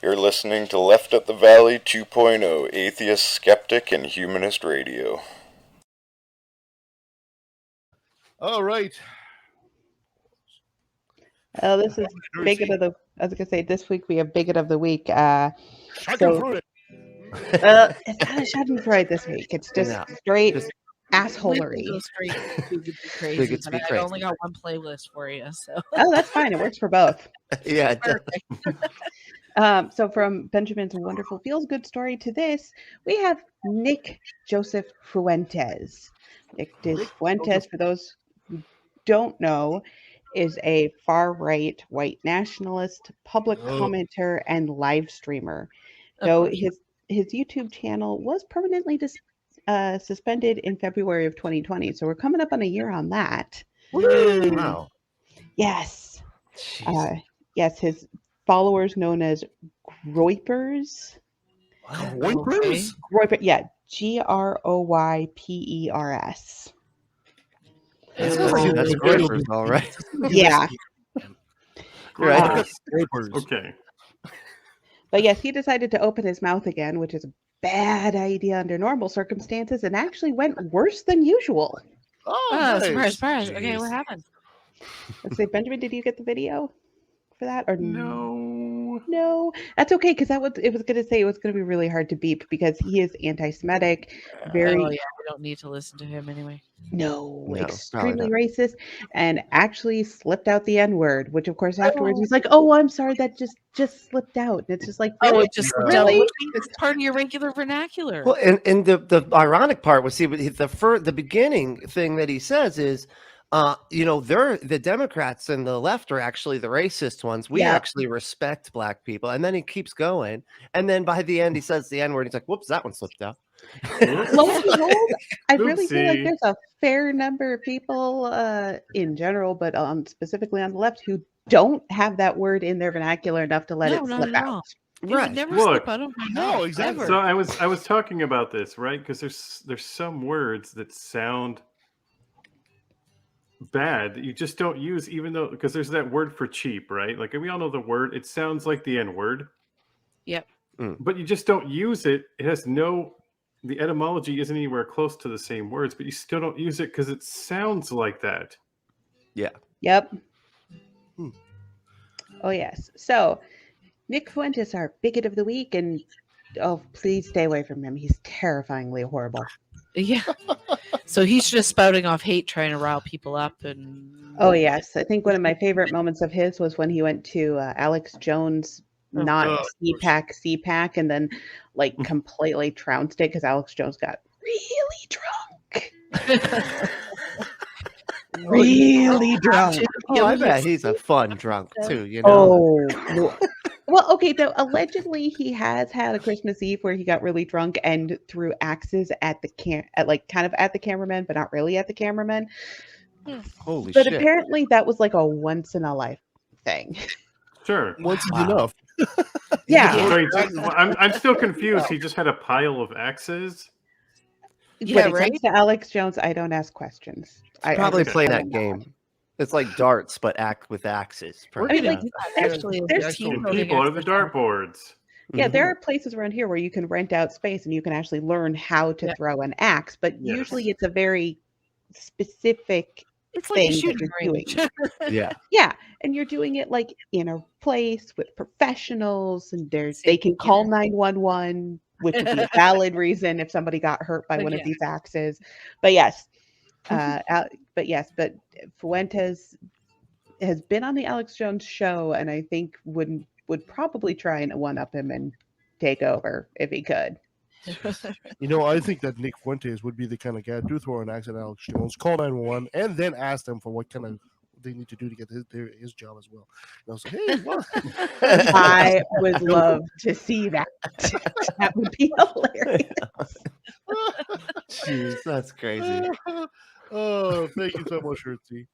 You're listening to Left Up the Valley 2.0, Atheist, Skeptic, and Humanist Radio. All right. This is Bigot of the. I was gonna say this week we have Bigot of the Week. Schadenfreude. It's not a Schadenfreude this week. It's just straight assholery. Bigots be crazy. I only got one playlist for you, so. Oh, that's fine. It works for both. Yeah. So from Benjamin's wonderful feels-good story to this, we have Nick Joseph Fuentes. Nick Fuentes, for those who don't know, is a far-right white nationalist, public commenter, and live streamer. Though his YouTube channel was permanently suspended in February of 2020, so we're coming up on a year on that. Wow. Yes. Yes, his followers known as Groypers. Wow. Groypers? Groyper, yeah, Groypers. That's Groypers, all right. Yeah. Right. Okay. But yes, he decided to open his mouth again, which is a bad idea under normal circumstances, and actually went worse than usual. Oh, surprise. Okay, what happened? Let's say, Benjamin, did you get the video for that? Or No, that's okay, because it was going to say it was going to be really hard to beep because he is anti-Semitic, very. Oh yeah, we don't need to listen to him anyway. No, extremely racist, and actually slipped out the N-word, which of course afterwards he's like, "Oh, I'm sorry, that just slipped out." And it's just like, it just slipped out. really? It's part of your regular vernacular. Well, and the ironic part was, the beginning thing that he says is, they're the Democrats and the left are actually the racist ones. We actually respect black people. And then he keeps going. And then by the end, he says the N-word. He's like, whoops, that one slipped out. I really feel like there's a fair number of people in general, but specifically on the left, who don't have that word in their vernacular enough to let it slip out. Right. Never slip out of my mouth. No, exactly. So I was talking about this, right? Because there's some words that sound bad that you just don't use, even though, because there's that word for cheap, right? Like, we all know the word. It sounds like the N-word. Yep. But you just don't use it. It has the etymology isn't anywhere close to the same words, but you still don't use it because it sounds like that. Yeah. Yep. Oh, yes. So, Nick Fuentes, our bigot of the week, and please stay away from him. He's terrifyingly horrible. Yeah. So he's just spouting off hate, trying to rile people up. And oh, yes. I think one of my favorite moments of his was when he went to Alex Jones' CPAC, and then completely trounced it because Alex Jones got really drunk. Really drunk. Oh, I bet he's a fun drunk too, Oh, well, okay. Though allegedly he has had a Christmas Eve where he got really drunk and threw axes at the kind of at the cameraman, but not really at the cameraman. Holy shit! But shit. Apparently that was like a once in a life thing. Sure. Once is enough. Yeah. I'm still confused. He just had a pile of axes. Yeah, when it comes to Alex Jones, I don't ask questions. I probably play that game. It's like darts, but with axes. There's people are the dartboards. Yeah, there are places around here where you can rent out space and you can actually learn how to throw an axe, but usually it's a very specific thing that you're doing. Yeah, and you're doing it like in a place with professionals, and they can call 911, which would be a valid reason if somebody got hurt by one of these axes. But yes, but Fuentes has been on the Alex Jones show, and I think would probably try and one-up him and take over if he could. I think that Nick Fuentes would be the kind of guy to throw an axe at Alex Jones, call 911, and then ask them for what kind of they need to do to get his job as well. So, hey, well. I would love to see that. That would be hilarious. Jeez, that's crazy. Oh, thank you so much, Hertzy.